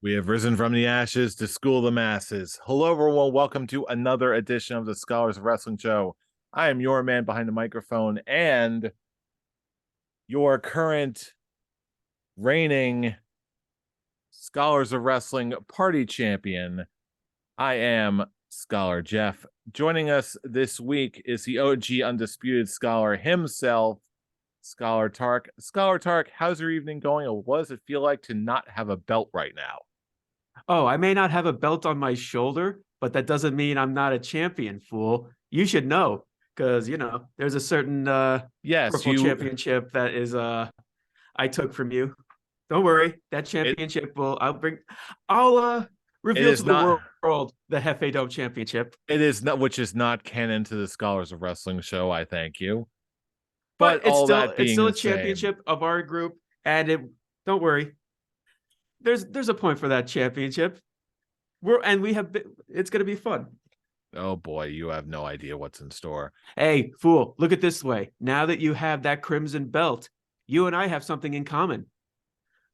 We have risen from the ashes to school the masses. Hello, everyone. Welcome to another edition of the Scholars of Wrestling Show. I am your man behind the microphone and your current reigning Scholars of Wrestling party champion. I am Scholar Jeff. Joining us this week is the OG Undisputed Scholar himself, Scholar Tark. Scholar Tark, how's your evening going? Or what does it feel like to not have a belt right now? Oh, I may not have a belt on my shoulder, but that doesn't mean I'm not a champion, fool. You should know, because there's a certain Yes, purple championship that is I took from you. Don't worry, that championship I'll it reveal is to the not. world the Hefe Dome championship. It is not, which is not canon to the Scholars of Wrestling Show. I thank you. But But all that it's being still the a same, championship of our group, and it don't worry. There's a point for that championship. It's gonna be fun. oh boy, you have no idea what's in store. Hey, fool, look at this way. Now that you have that crimson belt, you and I have something in common.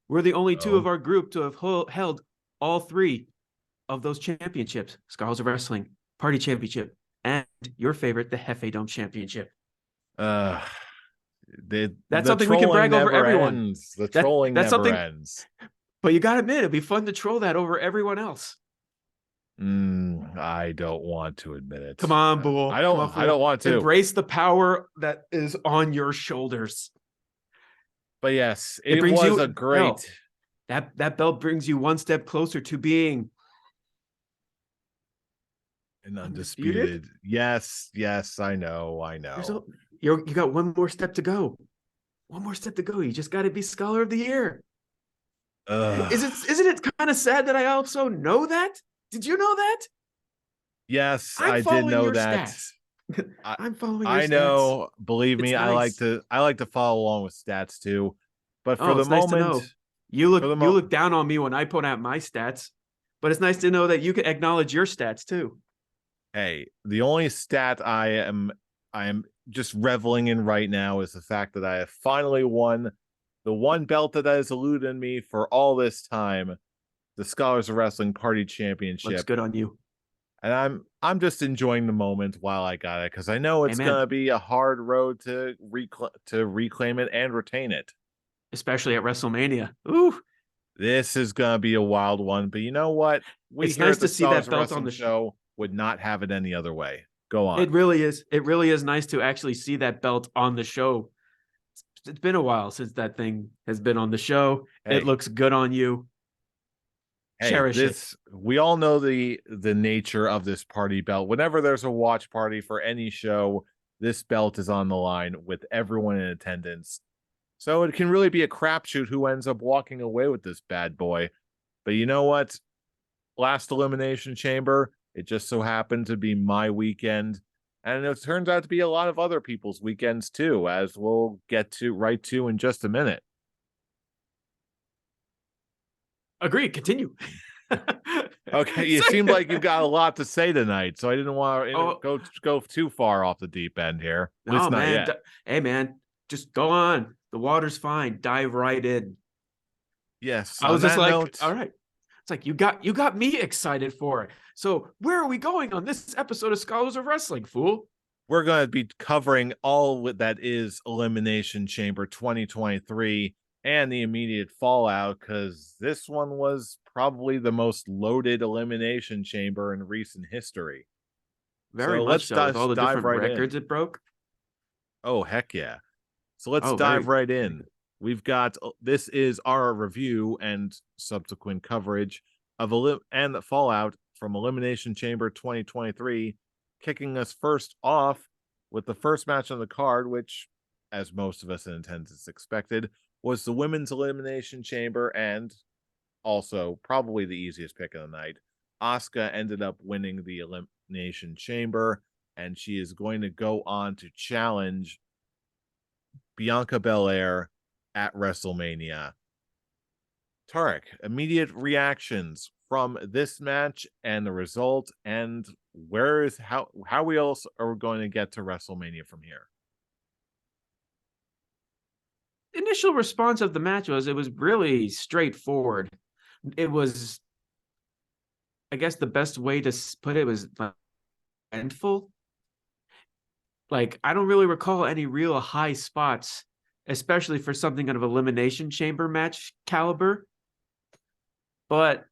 We're the only two of Oh, our group to have held all three of those championships: Scholars of Wrestling, Party Championship, and your favorite, the Hefe Dome Championship. uh, That's the something we can trolling brag over never everyone. ends. The trolling That's never something, ends. but you gotta admit, it'd be fun to troll that over everyone else. I don't want to admit it. Come on, I fool. Come on, don't. I don't fool. want to. Embrace the power that is on your shoulders. But yes, It it brings was you a great that belt brings you one step closer to being and undisputed. undisputed. Yes, yes, I know. I There's a know. you got one more step to go. One more step to go. You just got to be Scholar of the Year. Ugh. Isn't it kind of sad that I also know that? Did you know that? Yes, I'm I did following know your that. stats. I I'm following your I stats. know. Believe me, It's I like nice. to follow along with stats too. But Oh, it's nice to know. for the You mo look down on me when I put out my stats, but it's nice to know that you can acknowledge your stats too. hey, the only stat I am just reveling in right now is the fact that I have finally won the one belt that has eluded me for all this time, the Scholars of Wrestling Party Looks Championship. good on you. And I'm just enjoying the moment while I got it because I know Hey it's man, gonna be a hard road to reclaim it and retain it. especially at WrestleMania. Ooh, This is gonna be a wild one, but you know what? We it's here nice at the to see Scholars that of belt on Wrestling the Show would not have it any other way. Go It on. really is. It really is nice to actually see that belt on the show. It's been a while since that thing has been on the show. It Hey, looks good on you. hey, Cherish it. this we all know the nature of this party belt. Whenever there's a watch party for any show, this belt is on the line with everyone in attendance. So it can really be a crapshoot who ends up walking away with this bad boy. But you know what? Last Elimination Chamber, it just so happened to be my weekend. And it turns out to be a lot of other people's weekends too, as we'll get to right to in just a minute. Agree. Continue. Okay, you seem like you've got a lot to say tonight, so I didn't want to Oh go too far off the deep end here. At least no, not man. yet. Hey, man. Just go on. The water's fine. Dive right in. Yes, I on was just that like, note, all right. It's like you got me excited for it. So where are we going on this episode of Scholars of Wrestling, fool? we're going to be covering all that is Elimination Chamber 2023 and the immediate fallout because this one was probably the most loaded Elimination Chamber in recent history. Very So much let's so, with all the dive different right in. records it broke. Oh, heck yeah. So let's Oh, dive very, right very in. good. We've got this is our review and subsequent coverage of and the fallout from Elimination Chamber 2023, kicking us first off with the first match on the card, which, as most of us in attendance expected, was the women's Elimination Chamber and also probably the easiest pick of the night. Asuka ended up winning the Elimination Chamber, and she is going to go on to challenge Bianca Belair at WrestleMania. Tarek, immediate reactions from this match and the result, and where is how we else are going to get to WrestleMania from here? Initial response of the match was it was really straightforward. it was, I guess the best way to put it was eventful. Like, I don't really recall any real high spots, especially for something out of Elimination Chamber match caliber. But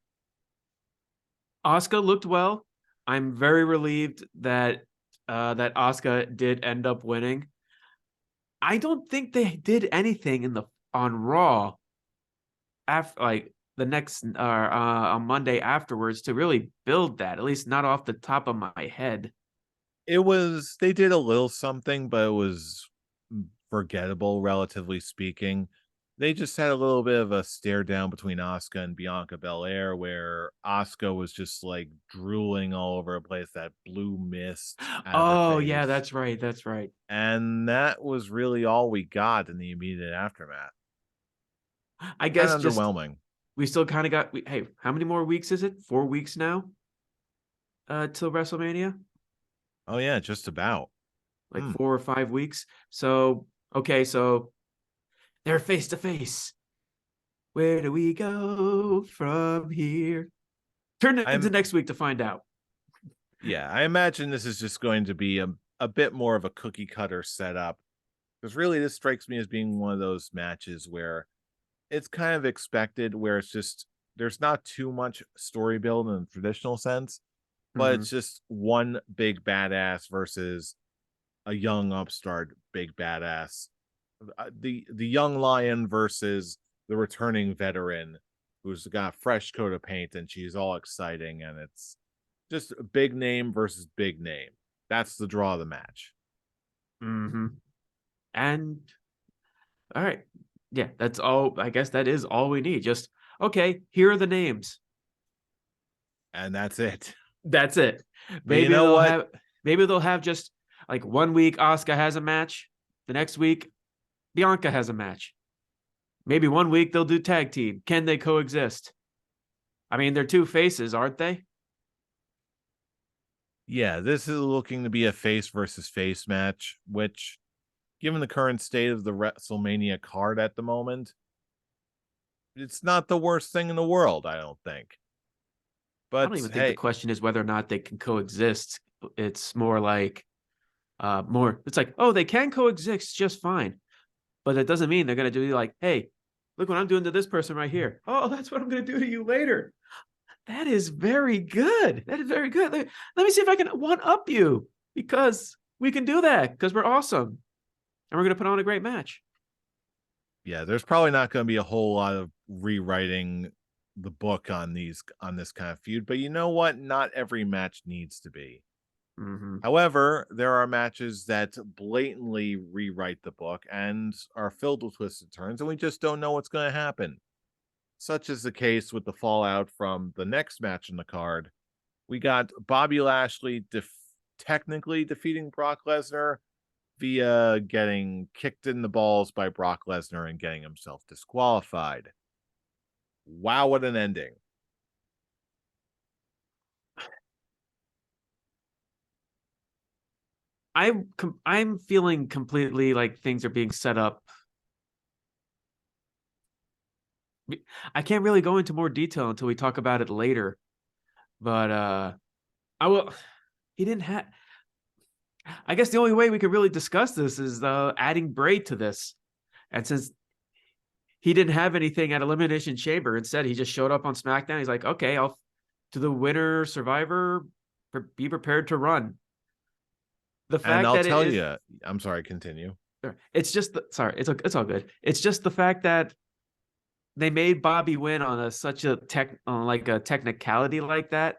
Asuka looked well. I'm very relieved that that Asuka did end up winning. I don't think they did anything in the on Raw after, like, the next on Monday afterwards to really build that. At least not off the top of my head. They did a little something, but it was forgettable, relatively speaking. They just had a little bit of a stare down between Asuka and Bianca Belair, where Asuka was just like drooling all over a place, that blue mist out of her Oh yeah, face. that's right. That's right. And that was really all we got in the immediate aftermath. I Kind guess of just underwhelming. we still kind of got. Hey, how many more weeks is it? 4 weeks now. Till WrestleMania, Oh, yeah, just about. like 4 or 5 weeks. So okay, so they're face to face. Where do we go from here? Turn it into I'm next week to find out. Yeah, I imagine this is just going to be a bit more of a cookie cutter setup. Because really, this strikes me as being one of those matches where it's kind of expected, where it's just there's not too much story build in the traditional sense, but Mm-hmm. it's just one big badass versus a young upstart big badass. The young lion versus the returning veteran who's got a fresh coat of paint and she's all exciting, and it's just a big name versus big name. That's the draw of the match. Mm-hmm. And all right, yeah, that's all. I guess that is all we need. Just okay. Here are the names. And that's it. That's it. But you Maybe know they'll what? have. Maybe they'll have just like 1 week Asuka has a match. The next week Bianca has a match. Maybe 1 week they'll do tag team. Can they coexist? I mean, they're two faces, aren't they? Yeah, this is looking to be a face versus face match, which, given the current state of the WrestleMania card at the moment, it's not the worst thing in the world, I don't think. I don't But even think the hey, question is whether or not they can coexist. It's more like more it's like, oh, they can coexist just fine. But it doesn't mean they're gonna do like, hey, look what I'm doing to this person right here. Oh, that's what I'm gonna do to you later. That is very good. That is very good. Let me see if I can one up you, because we can do that because we're awesome. And we're gonna put on a great match. yeah, there's probably not going to be a whole lot of rewriting the book on this kind of feud, but you know what? Not every match needs to be. Mm-hmm. However, there are matches that blatantly rewrite the book and are filled with twists and turns, and we just don't know what's going to happen. Such is the case with the fallout from the next match in the card. We got Bobby Lashley technically defeating Brock Lesnar via getting kicked in the balls by Brock Lesnar and getting himself disqualified. Wow, what an ending. I'm feeling completely like things are being set up. I can't really go into more detail until we talk about it later. But I will. He didn't have. I guess the only way we could really discuss this is adding Bray to this. And since he didn't have anything at Elimination Chamber, instead he just showed up on SmackDown. He's like, okay, I'll to the winner Survivor, be prepared to run. The And fact I'll that it tell is, you, I'm sorry, continue. it's just sorry, it's all good. It's just the fact that they made Bobby win on such a on like a technicality like that.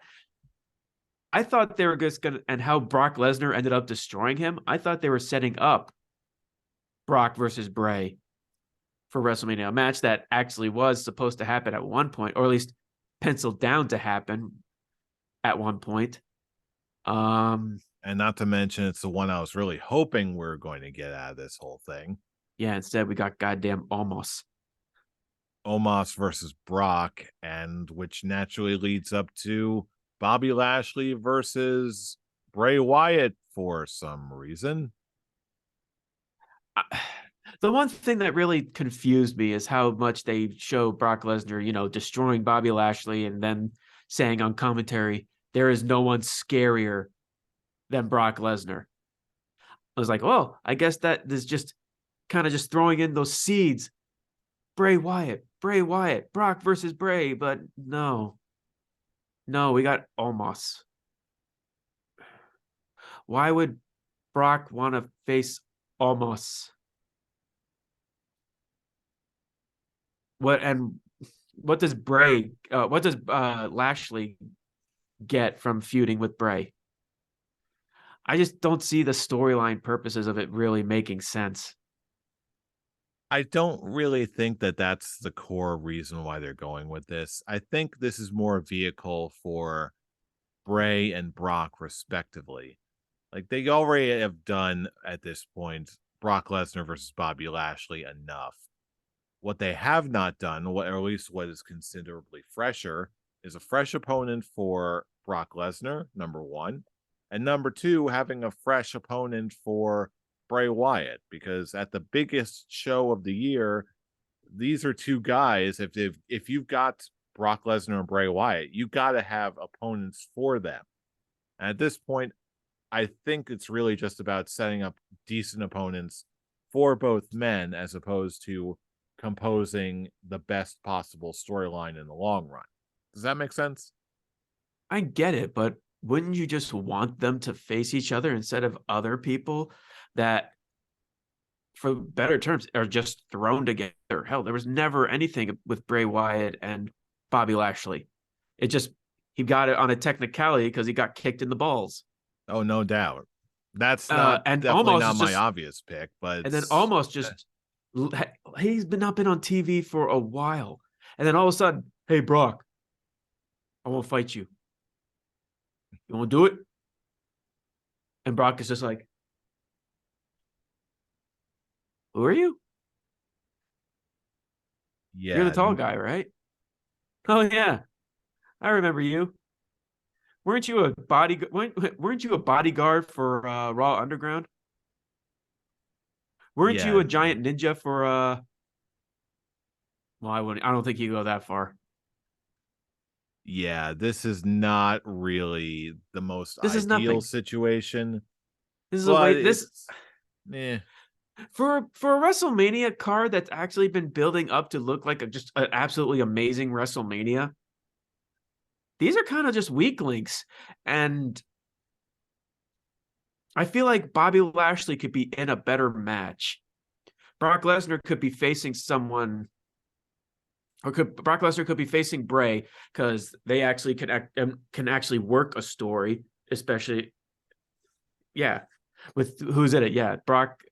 I thought they were just gonna, and how Brock Lesnar ended up destroying him. I thought they were setting up Brock versus Bray for WrestleMania, a match that actually was supposed to happen at one point, or at least penciled down to happen at one point. Um, And not to mention, it's the one I was really hoping we're going to get out of this whole thing. yeah, instead we got goddamn almost. Omos versus Brock, and which naturally leads up to Bobby Lashley versus Bray Wyatt for some reason. The one thing that really confused me is how much they show Brock Lesnar, destroying Bobby Lashley and then saying on commentary, there is no one scarier than Brock Lesnar. I was like, well, I guess that is just kind of just throwing in those seeds. Bray Wyatt, Brock versus Bray, but no, we got Omos. Why would Brock want to face Omos? What does Lashley get from feuding with Bray? I just don't see the storyline purposes of it really making sense. I don't really think that that's the core reason why they're going with this. I think this is more a vehicle for Bray and Brock, respectively. Like they already have done at this point Brock Lesnar versus Bobby Lashley enough. What they have not done, or at least what is considerably fresher, is a fresh opponent for Brock Lesnar, number one. And number two, having a fresh opponent for Bray Wyatt, because at the biggest show of the year, these are two guys. If you've got Brock Lesnar and Bray Wyatt, you got to have opponents for them. And at this point, I think it's really just about setting up decent opponents for both men as opposed to composing the best possible storyline in the long run. Does that make sense? I get it, but wouldn't you just want them to face each other instead of other people that, for better terms, are just thrown together? Hell, there was never anything with Bray Wyatt and Bobby Lashley. He got it on a technicality because he got kicked in the balls. Oh, no doubt. That's not And definitely almost not is my just, obvious pick, but and then almost just he's been not been on TV for a while, and then all of a sudden, hey Brock, I won't fight you. You won't do it? And Brock is just like, who are you? You're the yeah, tall guy, right? Oh yeah, I remember you. Weren't you a bodyguard for Raw Underground? Weren't yeah, you a giant ninja for well, I don't think you go that far. yeah. This is not really the most This is ideal nothing. situation, This is a but way this it's eh. for a WrestleMania card that's actually been building up to look like just an absolutely amazing WrestleMania. These are kind of just weak links, and I feel like Bobby Lashley could be in a better match. Brock Lesnar could be facing someone, or Brock Lesnar could be facing Bray because they actually can actually work a story, especially with who's in it. Yeah, Brock,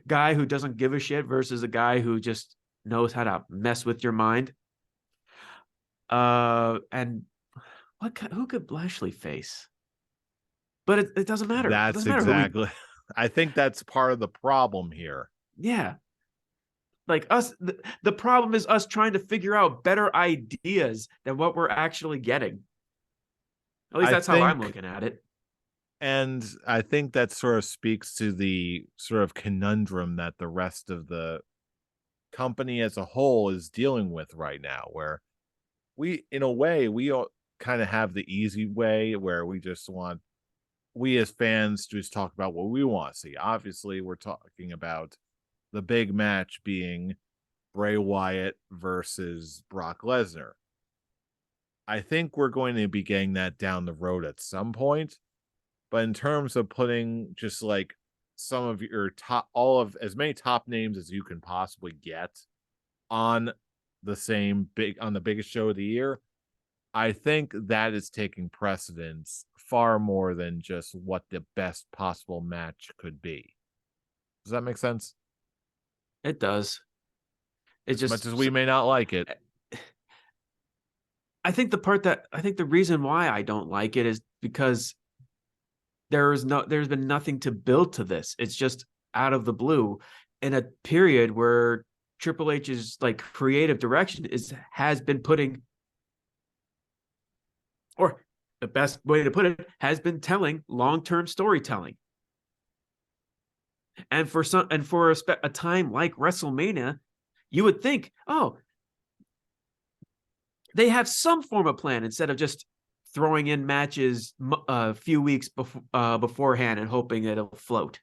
guy who doesn't give a shit versus a guy who just knows how to mess with your mind. And who could Lashley face? But it doesn't matter. It That's doesn't matter who we. exactly. I think that's part of the problem here. Yeah, like us. The problem is us trying to figure out better ideas than what we're actually getting. At least I that's how I'm think looking at it. And I think that sort of speaks to the sort of conundrum that the rest of the company as a whole is dealing with right now, where in a way, we kind of have the easy way where we as fans just talk about what we want to see. Obviously, we're talking about the big match being Bray Wyatt versus Brock Lesnar. I think we're going to be getting that down the road at some point. But in terms of putting just like some of your all of as many top names as you can possibly get on on the biggest show of the year, I think that is taking precedence far more than just what the best possible match could be. Does that make sense? It does. It As much just. as we may not like it. I think the reason why I don't like it is because there's been nothing to build to this. It's just out of the blue in a period where Triple H's like creative direction has been putting, or the best way to put it, has been telling long-term storytelling. And for a time like WrestleMania, you would think, oh, they have some form of plan instead of just throwing in matches a few weeks beforehand and hoping it'll float.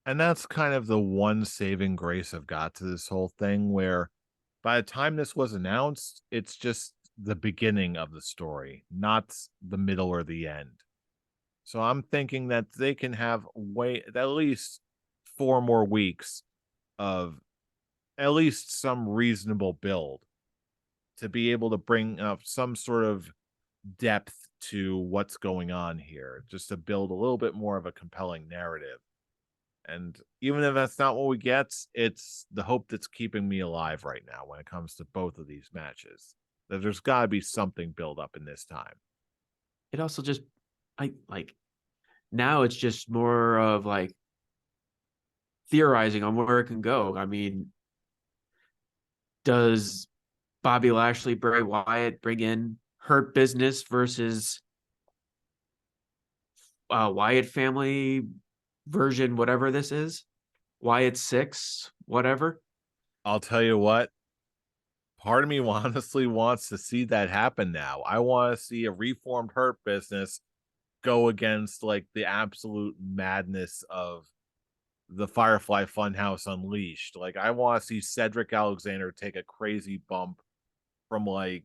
And that's kind of the one saving grace I've got to this whole thing, where by the time this was announced, it's just the beginning of the story, not the middle or the end. So I'm thinking that they can have at least 4 more weeks of at least some reasonable build to be able to bring up some sort of depth to what's going on here, just to build a little bit more of a compelling narrative. And even if that's not what we get, it's the hope that's keeping me alive right now when it comes to both of these matches. That there's got to be something built up in this time. It also just, I like, now it's just more of like theorizing on where it can go. I mean, does Bobby Lashley, Bray Wyatt bring in Hurt Business versus Wyatt family version, whatever this is, Wyatt 6, whatever? I'll tell you what, part of me honestly wants to see that happen now. I want to see a reformed Hurt Business go against like the absolute madness of the Firefly Funhouse Unleashed. Like, I want to see Cedric Alexander take a crazy bump from like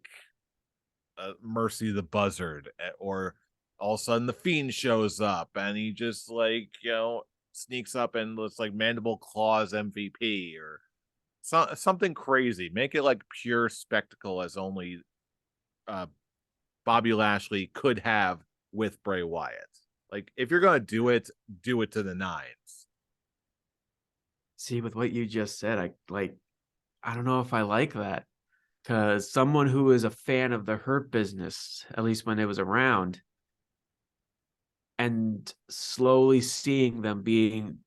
Mercy the Buzzard, or all of a sudden the Fiend shows up and he just like, sneaks up and looks like Mandible Claws MVP or something crazy. Make it like pure spectacle as only uh, Bobby Lashley could have with Bray Wyatt. Like, if you're gonna do it to the nines. See, with what you just said, I don't know if I like that, because someone who is a fan of the Hurt Business, at least when it was around, and slowly seeing them being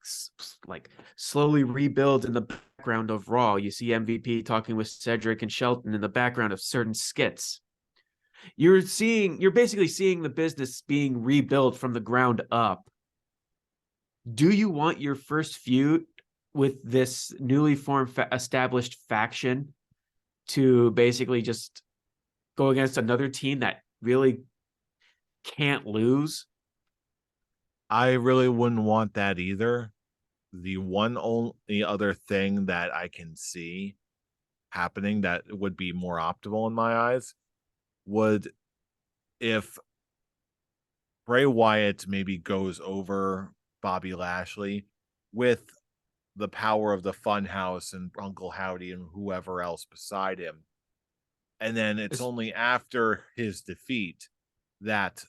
like slowly rebuild in the background of Raw. You see MVP talking with Cedric and Shelton in the background of certain skits. You're basically seeing the business being rebuilt from the ground up. Do you want your first feud with this newly formed established faction to basically just go against another team that really can't lose? I really wouldn't want that either. The one only other thing that I can see happening that would be more optimal in my eyes would if Bray Wyatt maybe goes over Bobby Lashley with the power of the Funhouse and Uncle Howdy and whoever else beside him. And then it's only after his defeat that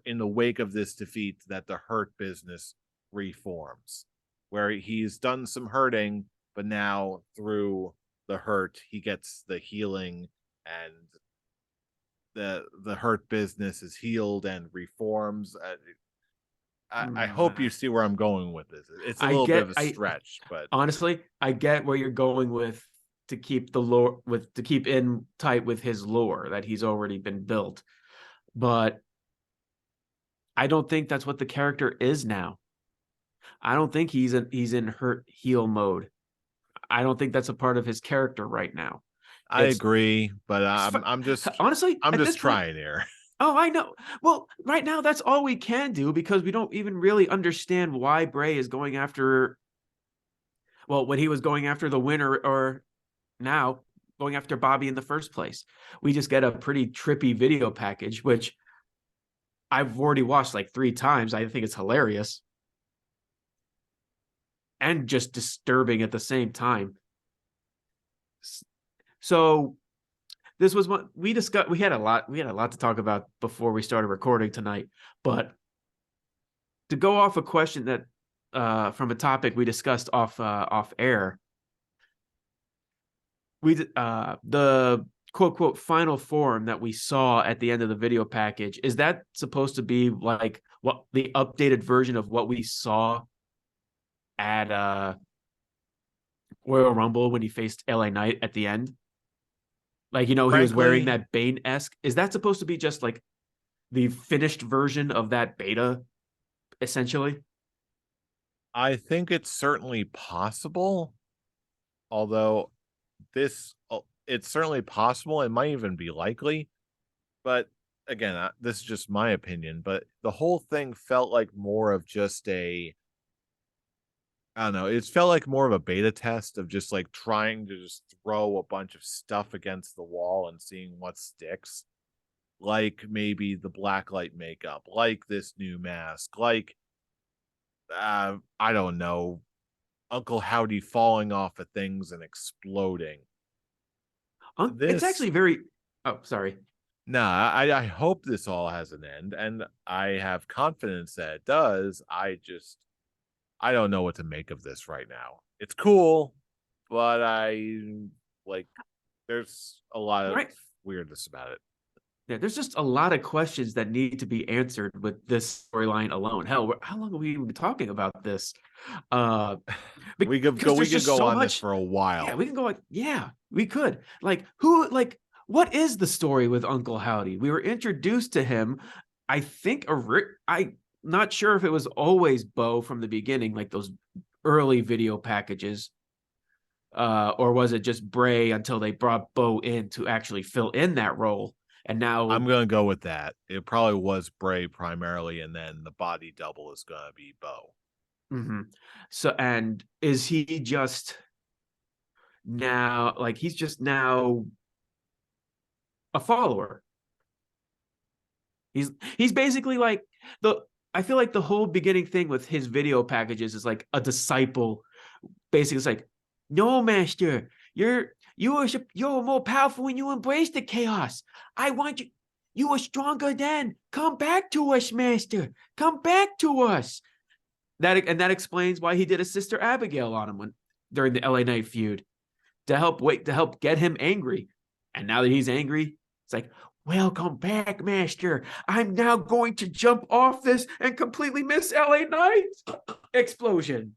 in the wake of this defeat that the Hurt Business reforms, where he's done some hurting, but now through the hurt he gets the healing, and the Hurt Business is healed and reforms. I hope you see where I'm going with this. It's a little bit of a stretch, but honestly, I get where you're going with, to keep the lore, to keep in tight with his lore that he's already been built. But I don't think that's what the character is now. I don't think he's in hurt heel mode. I don't think that's a part of his character right now. I agree, but I'm just honestly, I'm at just this trying point, here. Oh, I know. Well, right now that's all we can do, because we don't even really understand why Bray is going after. Well, when he was going after the winner, or now going after Bobby in the first place, we just get a pretty trippy video package, which I've already watched like 3 times. I think it's hilarious and just disturbing at the same time. So this was what we discussed. We had a lot to talk about before we started recording tonight. But to go off a question that from a topic we discussed off air, the quote quote final form that we saw at the end of the video package, is that supposed to be like what the updated version of what we saw at Royal Rumble when he faced LA Knight at the end? Like, he was wearing that Bane-esque. Is that supposed to be just like the finished version of that beta, essentially? I think it's certainly possible, although it's certainly possible. It might even be likely, but again, this is just my opinion. But the whole thing felt like more of just I don't know. It felt like more of a beta test of just like trying to just throw a bunch of stuff against the wall and seeing what sticks. Like maybe the blacklight makeup, like this new mask, like I don't know, Uncle Howdy falling off of things and exploding. It's This actually very. Oh, sorry. Nah, I hope this all has an end, and I have confidence that it does. I don't know what to make of this right now. It's cool, but like there's a lot of Right. weirdness about it. Yeah, there's just a lot of questions that need to be answered with this storyline alone. Hell, how long have we even been talking about this? Uh, because We there's could just go so on this much. for a Yeah, while. we can go like, yeah, we could. Like, who, like, what is the story with Uncle Howdy? We were introduced to him. I think I'm not sure if it was always Bo from the beginning, like those early video packages, or was it just Bray until they brought Bo in to actually fill in that role? And I'm now, gonna go with that. It probably was Bray primarily, and then the body double is gonna be Bo. mhm. So, and is he just now, like, he's just now a follower? He's he's basically like the I feel like the whole beginning thing with his video packages is like a disciple. Basically, it's like, no, master, you're more powerful when you embrace the chaos. I want you. You are stronger then. Come back to us, master. Come back to us. That explains why he did a Sister Abigail on him during the LA Knight feud to help get him angry. And now that he's angry, it's like, welcome back, master. I'm now going to jump off this and completely miss LA Knight. Explosion.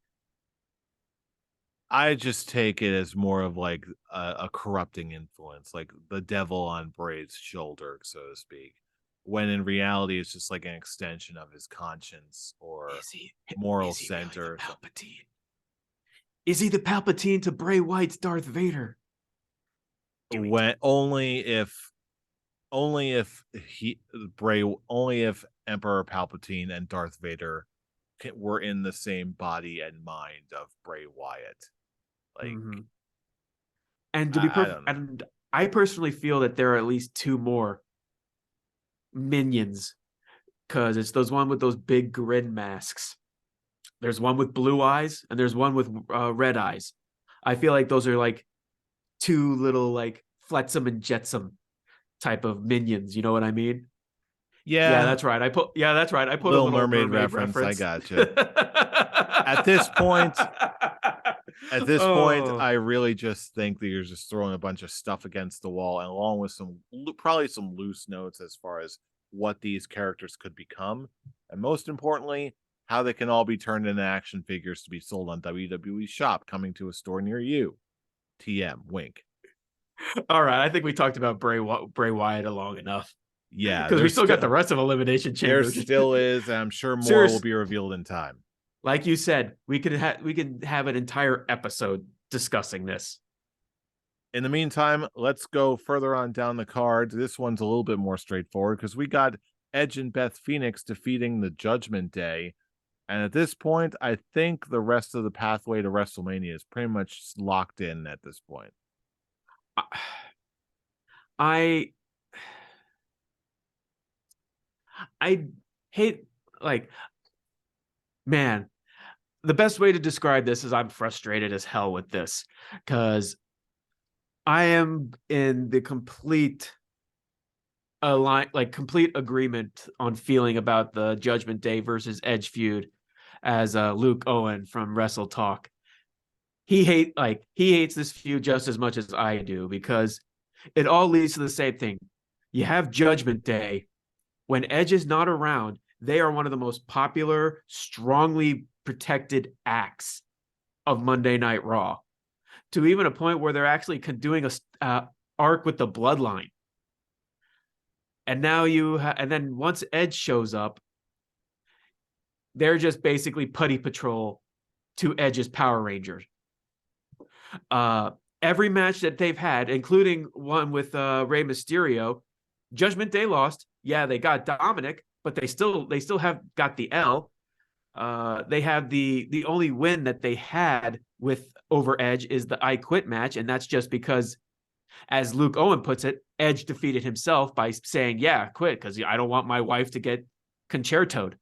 I just take it as more of like a corrupting influence, like the devil on Bray's shoulder, so to speak. When in reality, it's just like an extension of his conscience or Is he moral is he really the center. Palpatine? Is he the Palpatine to Bray Wyatt's Darth Vader? Do we When only if he Bray only if Emperor Palpatine and Darth Vader were in the same body and mind of Bray Wyatt. Like mm-hmm. And to be I perfect, don't know. and I personally feel that there are at least two more minions because it's those one with those big grin masks. There's one with blue eyes and there's one with red eyes. I feel like those are like two little like Flotsam and Jetsam type of minions. You know what I mean? Yeah, Yeah, that's right. I put a Little little Mermaid mermaid reference. I reference. gotcha. At this point, at this point, Oh, I really just think that you're just throwing a bunch of stuff against the wall, and along with probably some loose notes as far as what these characters could become, and most importantly, how they can all be turned into action figures to be sold on WWE Shop, coming to a store near you. TM wink. all right. I think we talked about Bray Wyatt long enough Yeah, because we still got the rest of Elimination there Chamber. still is, and I'm sure more will Serious, be revealed in time. like you said, we can have an entire episode discussing this. In the meantime, let's go further on down the card. This one's a little bit more straightforward because we got Edge and Beth Phoenix defeating the Judgment Day. And at this point, I think the rest of the pathway to WrestleMania is pretty much locked in at this point. I I hate, like, man, the best way to describe this is I'm frustrated as hell with this because I am in the complete agreement on feeling about the Judgment Day versus Edge feud as Luke Owen from Wrestle Talk. He hates this feud just as much as I do because it all leads to the same thing. You have Judgment Day. When Edge is not around, they are one of the most popular, strongly protected acts of Monday Night Raw, to even a point where they're actually doing a arc with the Bloodline. And now and then once Edge shows up, they're just basically Putty Patrol to Edge's Power Rangers. Every match that they've had, including one with Rey Mysterio, Judgment Day lost. Yeah, they got Dominic, but they still have got the L. They have the only win that they had with over Edge is the I Quit match, and that's just because, as Luke Owen puts it, Edge defeated himself by saying, "Yeah, quit because I don't want my wife to get concertoed."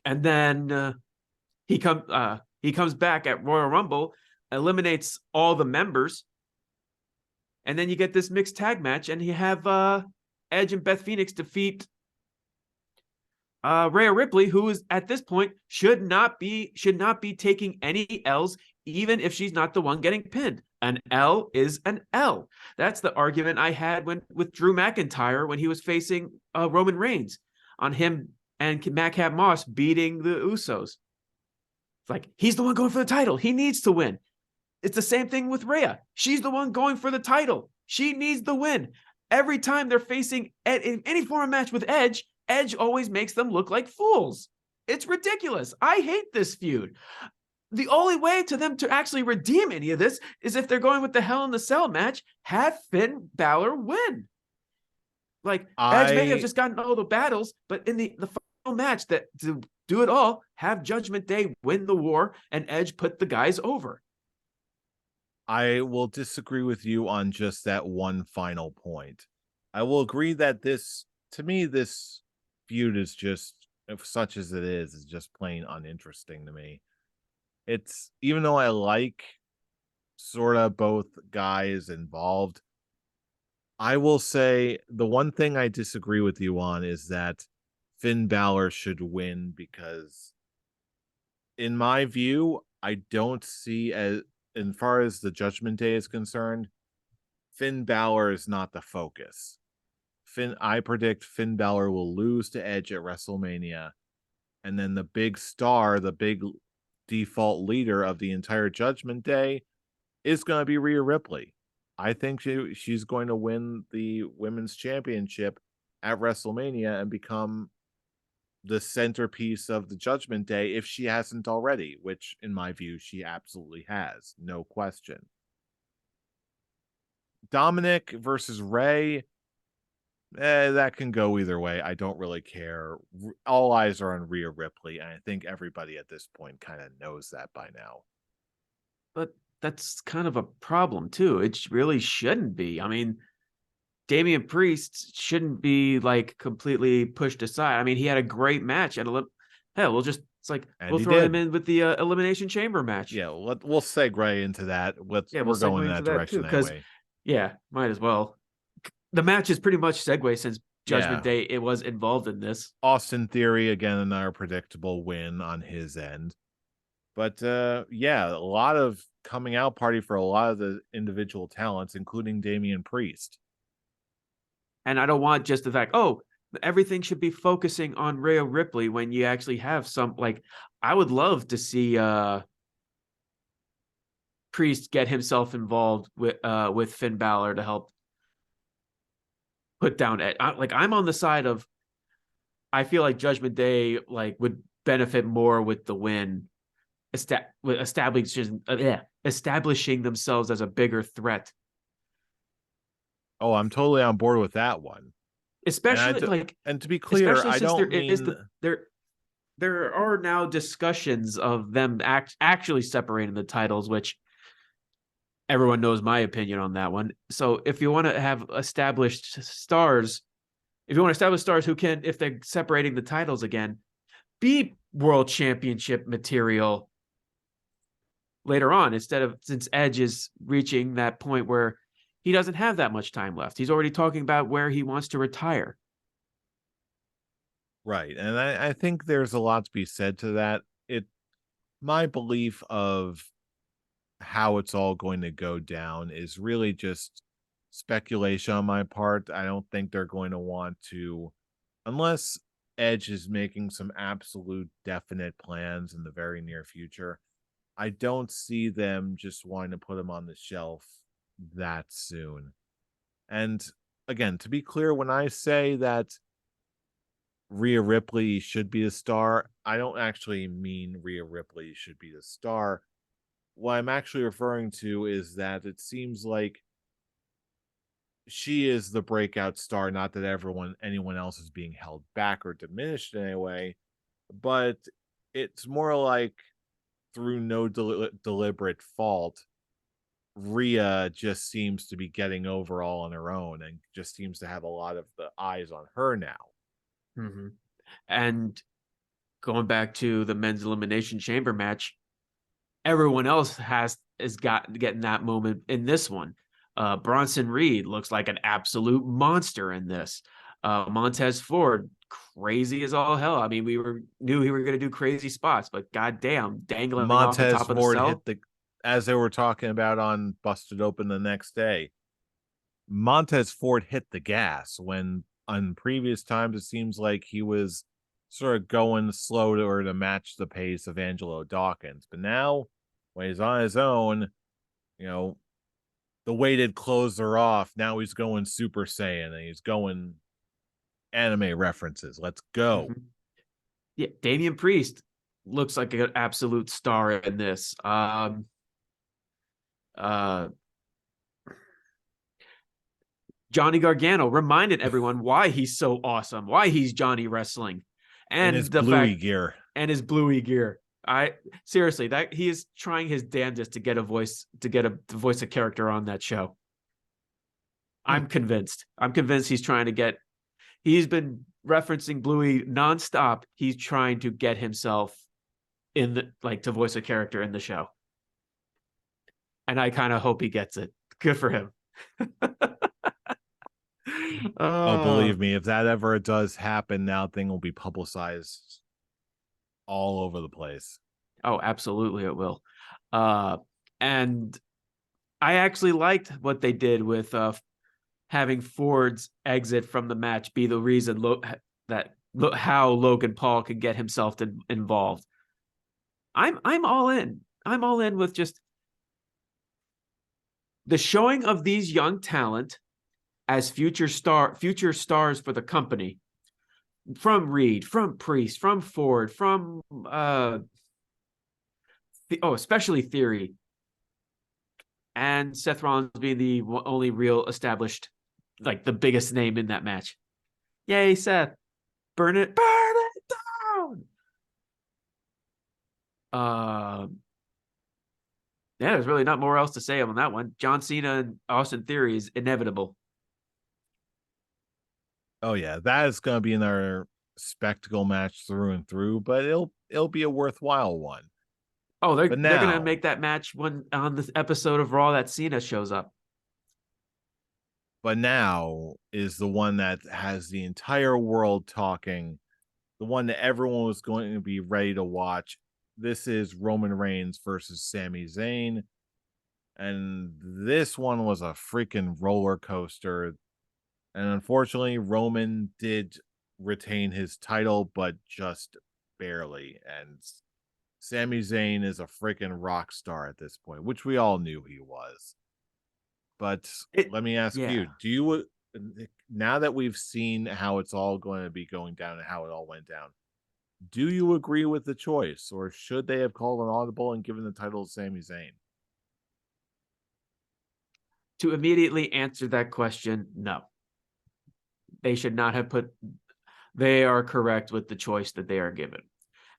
And then he comes back at Royal Rumble, eliminates all the members, and then you get this mixed tag match, and you have Edge and Beth Phoenix defeat Rhea Ripley, who is at this point should not be taking any L's, even if she's not the one getting pinned. An L is an L. That's the argument I had with Drew McIntyre when he was facing Roman Reigns, on him and Madcap Moss beating the Usos. It's like, he's the one going for the title. He needs to win. It's the same thing with Rhea. She's the one going for the title. She needs the win. Every time they're facing in any form of match with Edge, Edge always makes them look like fools. It's ridiculous. I hate this feud. The only way to them to actually redeem any of this is if they're going with the Hell in the Cell match, have Finn Balor win. Like, Edge may have just gotten all the battles, but in the final match, that to do it all, have Judgment Day win the war and Edge put the guys over. I will disagree with you on just that one final point. I will agree that to me, this feud is just, if such as it is just plain uninteresting to me. It's, even though I like sort of both guys involved, I will say the one thing I disagree with you on is that Finn Balor should win, because in my view, I don't see, as far as the Judgment Day is concerned, Finn Balor is not the focus. I predict Finn Balor will lose to Edge at WrestleMania, and then the big star, the big default leader of the entire Judgment Day, is going to be Rhea Ripley. I think she's going to win the women's championship at WrestleMania and become the centerpiece of the Judgment Day, if she hasn't already, which in my view she absolutely has, no question. Dominic versus Rey, that can go either way. I don't really care. All eyes are on Rhea Ripley, and I think everybody at this point kind of knows that by now. But that's kind of a problem too. It really shouldn't be. I mean, Damian Priest shouldn't be like completely pushed aside. I mean, he had a great match at we'll throw him in with the Elimination Chamber match. Yeah, we'll segue into that. We're going in that direction anyway. Yeah, might as well. The match is pretty much segue, since Judgment Day it was involved in this. Austin Theory, again, another predictable win on his end. But a lot of coming out party for a lot of the individual talents, including Damian Priest. And I don't want just the fact, everything should be focusing on Rhea Ripley, when you actually have some, like, I would love to see Priest get himself involved with Finn Balor to help put down Ed. I'm on the side of, I feel like Judgment Day would benefit more with the win, establishing themselves as a bigger threat. Oh, I'm totally on board with that one. Especially and to be clear, I don't mean there are now discussions of them actually separating the titles, which everyone knows my opinion on that one. So if you want to have established stars, who can, if they're separating the titles again, be world championship material later on, since Edge is reaching that point where he doesn't have that much time left. He's already talking about where he wants to retire. Right. And I think there's a lot to be said to that. My belief of how it's all going to go down is really just speculation on my part. I don't think they're going to want to, unless Edge is making some absolute definite plans in the very near future, I don't see them just wanting to put him on the shelf that soon. And again, to be clear, when I say that Rhea Ripley should be the star. I don't actually mean Rhea Ripley should be the star. What I'm actually referring to is that it seems like she is the breakout star, not that anyone else is being held back or diminished in any way, but it's more like through no deliberate fault, Rhea just seems to be getting over all on her own and just seems to have a lot of the eyes on her now. Mm-hmm. And going back to the men's elimination chamber match, everyone else is getting that moment in this one. Bronson Reed looks like an absolute monster in this. Montez Ford, crazy as all hell. I mean, knew he were going to do crazy spots, but goddamn, dangling off the Montez top of the Ford cell. hit as they were talking about on Busted Open the next day. Montez Ford hit the gas when on previous times it seems like he was sort of going slower to match the pace of Angelo Dawkins. But now, when he's on his own, the weighted clothes are off. Now he's going Super Saiyan and he's going anime references. Let's go. Mm-hmm. Yeah, Damian Priest looks like an absolute star in this. Johnny Gargano reminded everyone why he's so awesome, why he's Johnny Wrestling, And and his the bluey fact gear. and his bluey gear. I seriously, that he is trying his damnedest to get to voice a character on that show. I'm convinced. I'm convinced he's trying to get. He's been referencing Bluey nonstop. He's trying to get himself in to voice a character in the show, and I kind of hope he gets it. Good for him. Oh, believe me, if that ever does happen, now thing will be publicized all over the place. Oh, absolutely it will. And I actually liked what they did with having Ford's exit from the match be the reason how Logan Paul could get himself involved. I'm all in. I'm all in with just the showing of these young talent as future stars for the company, from Reed, from Priest, from Ford, from especially Theory, and Seth Rollins being the only real established, like the biggest name in that match. Yay, Seth! Burn it down. Yeah, there's really not more else to say on that one. John Cena and Austin Theory is inevitable. Oh yeah, that is going to be another spectacle match through and through, but it'll be a worthwhile one. Oh, they're But going to now, make that match when on this episode of Raw that Cena shows up. but now is the one that has the entire world talking, the one that everyone was going to be ready to watch. This is Roman Reigns versus Sami Zayn. And this one was a freaking roller coaster. And unfortunately, Roman did retain his title, but just barely. And Sami Zayn is a freaking rock star at this point, which we all knew he was. But let me ask you, do you, now that we've seen how it's all going to be going down and how it all went down, do you agree with the choice, or should they have called an audible and given the title to Sami Zayn? To immediately answer that question, no. They should not have they are correct with the choice that they are given.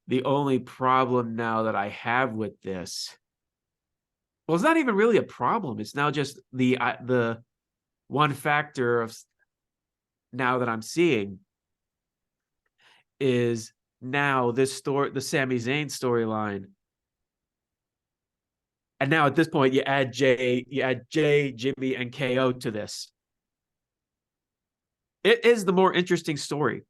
The only problem now that I have with this, well, it's not even really a problem. It's now just the one factor of now that I'm seeing is now the Sami Zayn storyline. And now at this point, you add Jay, Jimmy, and KO to this. It is the more interesting story.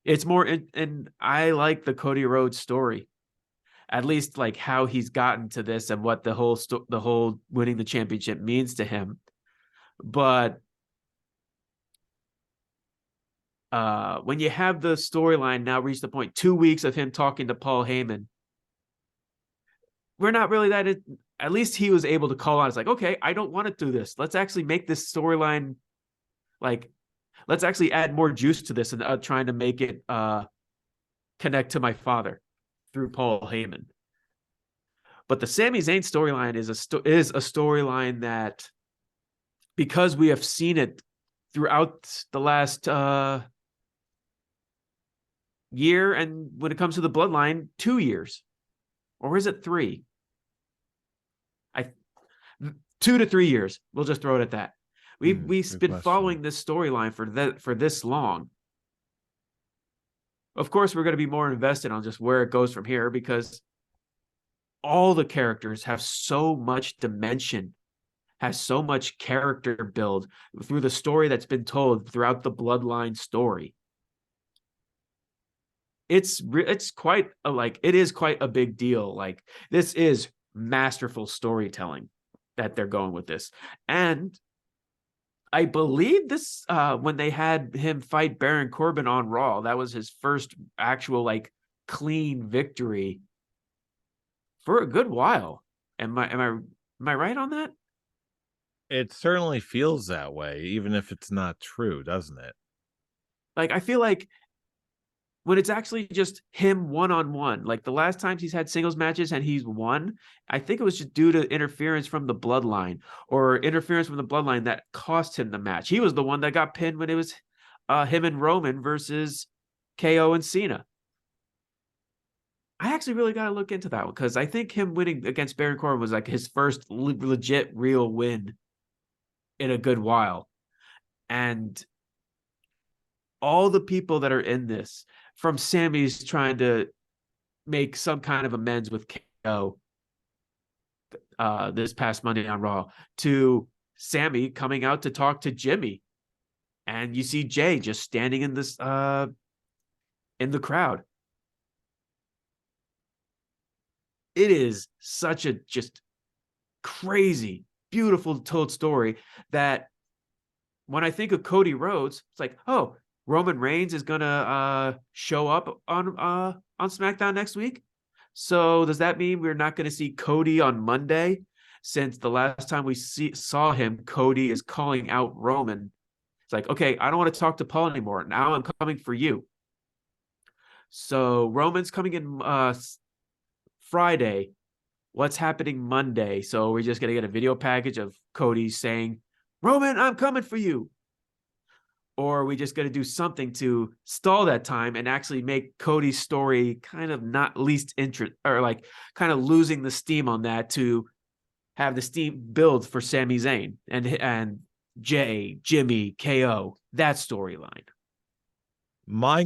It's more, and I like the Cody Rhodes story, at least like how he's gotten to this and what the whole winning the championship means to him. But when you have the storyline now reach the point, 2 weeks of him talking to Paul Heyman, we're not really that. At least he was able to call on. It's like, okay, I don't want to do this. Let's actually make this storyline, like, let's actually add more juice to this and trying to make it connect to my father through Paul Heyman. But the Sami Zayn storyline is a storyline that, because we have seen it throughout the last year, and when it comes to the bloodline, 2 years, or is it 3? 2 to 3 years. We'll just throw it at that. We've Good been question. following this storyline for this long. Of course, we're going to be more invested on just where it goes from here, because all the characters have so much dimension, has so much character build through the story that's been told throughout the bloodline story. It's quite it is quite a big deal. Like, this is masterful storytelling that they're going with this. And I believe this, when they had him fight Baron Corbin on Raw, that was his first actual like clean victory for a good while. Am I right on that? It certainly feels that way, even if it's not true, doesn't it? Like, I feel like when it's actually just him one-on-one, like the last times he's had singles matches and he's won, I think it was just due to interference from the bloodline, or interference from the bloodline that cost him the match. He was the one that got pinned when it was him and Roman versus KO and Cena. I actually really got to look into that one, because I think him winning against Baron Corbin was like his first legit real win in a good while. And all the people that are in this, from Sammy's trying to make some kind of amends with KO this past Monday on Raw, to Sammy coming out to talk to Jimmy, and you see Jay just standing in this in the crowd. It is such a just crazy, beautiful told story that when I think of Cody Rhodes, it's like, oh, Roman Reigns is gonna show up on SmackDown next week. So does that mean we're not going to see Cody on Monday? Since the last time we saw him, Cody is calling out Roman. It's like, okay, I don't want to talk to Paul anymore. Now I'm coming for you. So Roman's coming in Friday. What's happening Monday? So we're just going to get a video package of Cody saying, Roman, I'm coming for you. Or are we just going to do something to stall that time and actually make Cody's story kind of not least interest, or like kind of losing the steam on that, to have the steam build for Sami Zayn and Jay, Jimmy, KO, that storyline?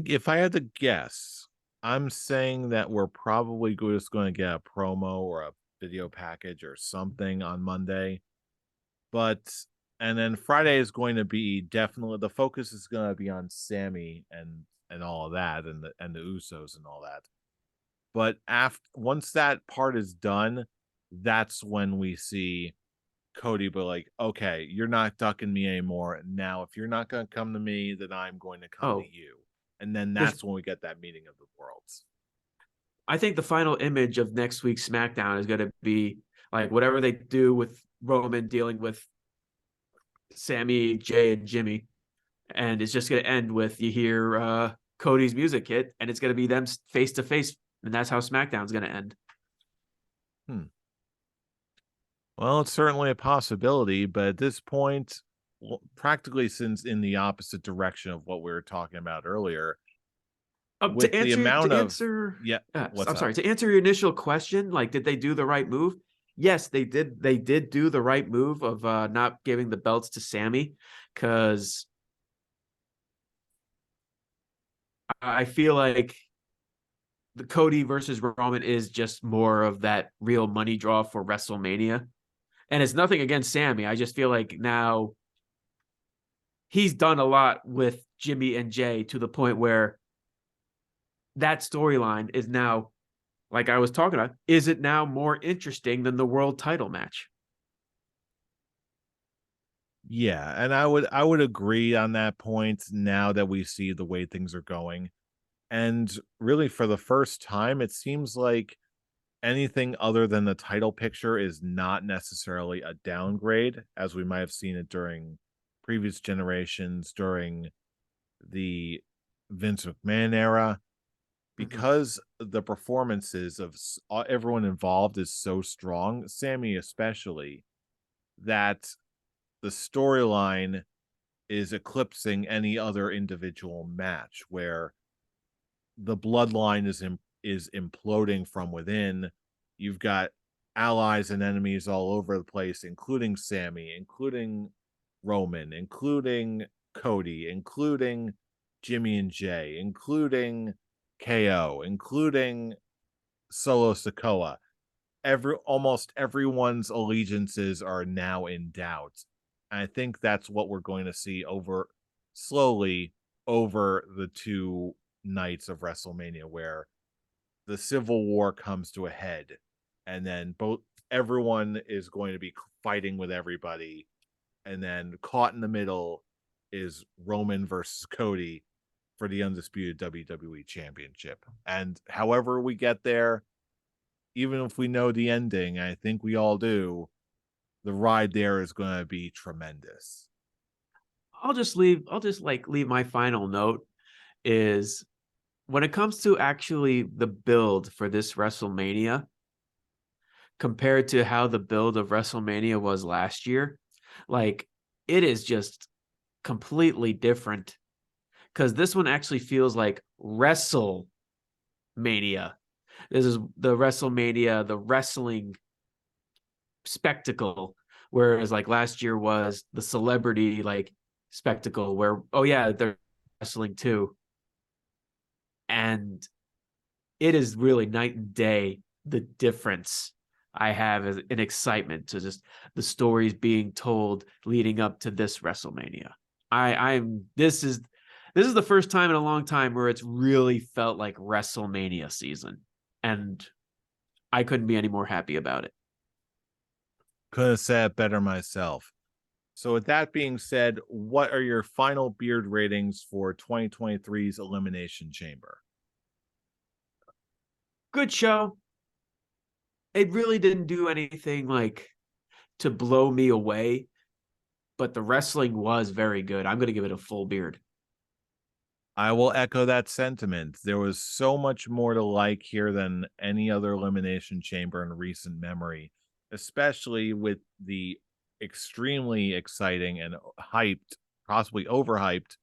If I had to guess, I'm saying that we're probably just going to get a promo or a video package or something on Monday. And then Friday is going to be definitely, the focus is going to be on Sammy and all of that, and the Usos and all that. But once that part is done, that's when we see Cody be like, okay, you're not ducking me anymore. Now, if you're not going to come to me, then I'm going to come to you. And then that's when we get that meeting of the worlds. I think the final image of next week's SmackDown is going to be like whatever they do with Roman dealing with Sammy, Jay, and Jimmy. And it's just going to end with, you hear Cody's music hit, and it's going to be them face to face. And that's how SmackDown's going to end. Well, it's certainly a possibility, but at this point, practically since in the opposite direction of what we were talking about earlier. To answer your initial question, like, did they do the right move? Yes, they did. They did do the right move of not giving the belts to Sammy, because I feel like the Cody versus Roman is just more of that real money draw for WrestleMania. And it's nothing against Sammy. I just feel like now he's done a lot with Jimmy and Jay, to the point where that storyline is now, like I was talking about, is it now more interesting than the world title match? Yeah, and I would agree on that point now that we see the way things are going. And really, for the first time, it seems like anything other than the title picture is not necessarily a downgrade, as we might have seen it during previous generations, during the Vince McMahon era. Hmm. because the performances of everyone involved is so strong, Sammy especially, that the storyline is eclipsing any other individual match where the bloodline is imploding from within. You've got allies and enemies all over the place, including Sammy, including Roman, including Cody, including Jimmy and Jay, including KO, including Solo Sikoa. Almost everyone's allegiances are now in doubt. And I think that's what we're going to see slowly over the two nights of WrestleMania, where the Civil War comes to a head, and then everyone is going to be fighting with everybody, and then caught in the middle is Roman versus Cody for the undisputed WWE Championship. And however we get there, even if we know the ending, I think we all do, the ride there is going to be tremendous. I'll just like leave my final note is when it comes to actually the build for this WrestleMania compared to how the build of WrestleMania was last year, like it is just completely different because this one actually feels like WrestleMania. This is the WrestleMania, the wrestling spectacle, whereas like last year was the celebrity like spectacle where, oh yeah, they're wrestling too. And it is really night and day the difference I have is an excitement to just the stories being told leading up to this WrestleMania. I'm this is the first time in a long time where it's really felt like WrestleMania season. And I couldn't be any more happy about it. Couldn't have said it better myself. So, with that being said, what are your final beard ratings for 2023's Elimination Chamber? Good show. It really didn't do anything like to blow me away, but the wrestling was very good. I'm going to give it a full beard. I will echo that sentiment. There was so much more to like here than any other Elimination Chamber in recent memory, especially with the extremely exciting and hyped, possibly overhyped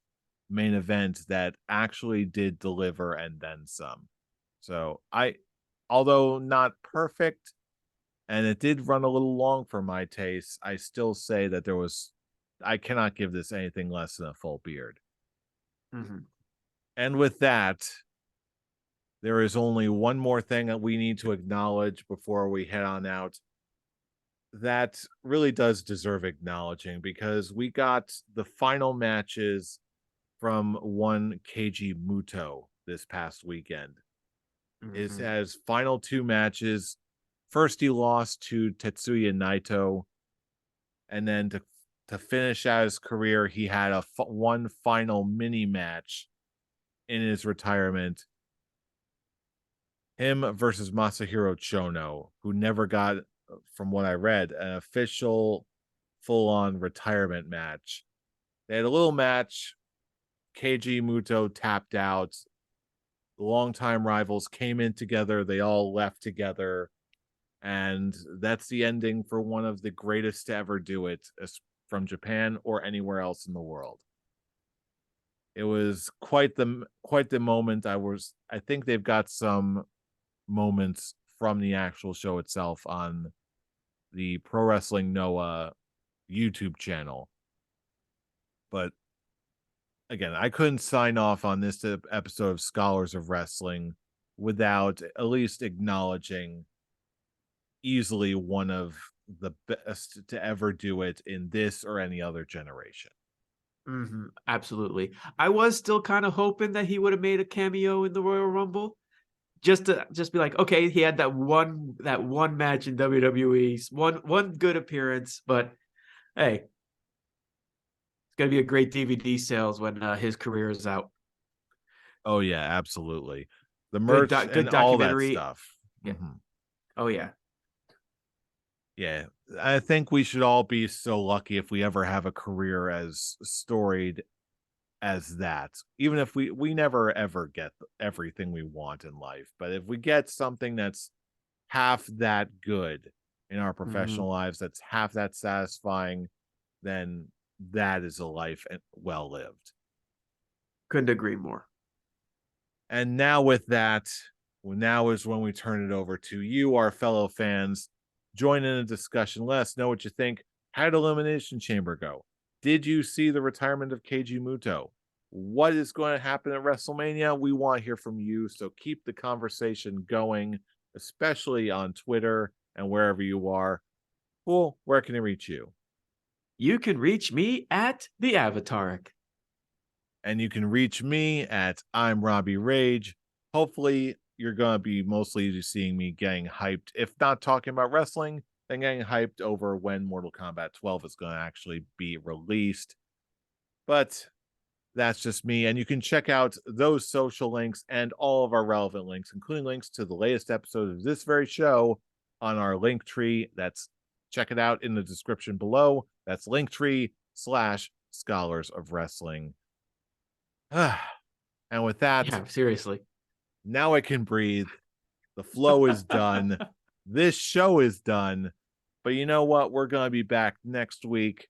main event that actually did deliver and then some. So although not perfect, and it did run a little long for my taste, I still say that I cannot give this anything less than a full beard. Mm-hmm. And with that, there is only one more thing that we need to acknowledge before we head on out. That really does deserve acknowledging because we got the final matches from one Keiji Muto this past weekend. It Mm-hmm. has final two matches. First, he lost to Tetsuya Naito, and then to finish out his career, he had one final mini match in his retirement. Him versus Masahiro Chono, who never got, from what I read, an official full-on retirement match. They had a little match. Keiji Muto tapped out. The longtime rivals came in together. They all left together. And that's the ending for one of the greatest to ever do it from Japan or anywhere else in the world. It was quite the moment. I think they've got some moments from the actual show itself on the Pro Wrestling Noah YouTube channel. But again, I couldn't sign off on this episode of Scholars of Wrestling without at least acknowledging easily one of the best to ever do it in this or any other generation. Mm-hmm. Absolutely. I was still kind of hoping that he would have made a cameo in the Royal Rumble. Just to be like, okay, he had that one match in WWE, one good appearance, but hey, it's gonna be a great DVD sales when his career is out. Oh yeah, absolutely. The merch and Good all that documentary. stuff. Yeah. Mhm. Oh yeah. Yeah, I think we should all be so lucky if we ever have a career as storied as that. Even if we never ever get everything we want in life, but if we get something that's half that good in our Mhm. professional lives, that's half that satisfying, then that is a life well lived. Couldn't agree more. And now with that, well, now is when we turn it over to you, our fellow fans. Join in a discussion. Let us know what you think. How did Elimination Chamber go? Did you see the retirement of Keiji Muto? What is going to happen at WrestleMania? We want to hear from you. So keep the conversation going, especially on Twitter and wherever you are. Cool. Where can I reach you? You can reach me at the Avataric. And you can reach me at I'm Robbie Rage. Hopefully, you're going to be mostly just seeing me getting hyped. If not talking about wrestling, then getting hyped over when Mortal Kombat 12 is going to actually be released. But that's just me. And you can check out those social links and all of our relevant links, including links to the latest episode of this very show on our link tree. That's check it out in the description below. That's linktree/scholars of wrestling. And with that, Yeah, seriously. now I can breathe. The flow is done. This show is done. But you know what? We're going to be back next week.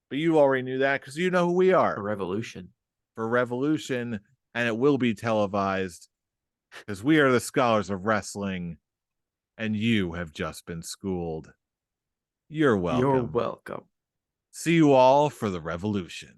But you already knew that because you know who we A are revolution. for Revolution. And it will be televised because we are the scholars of wrestling. And you have just been schooled. You're You're welcome. welcome. See you all for the Revolution.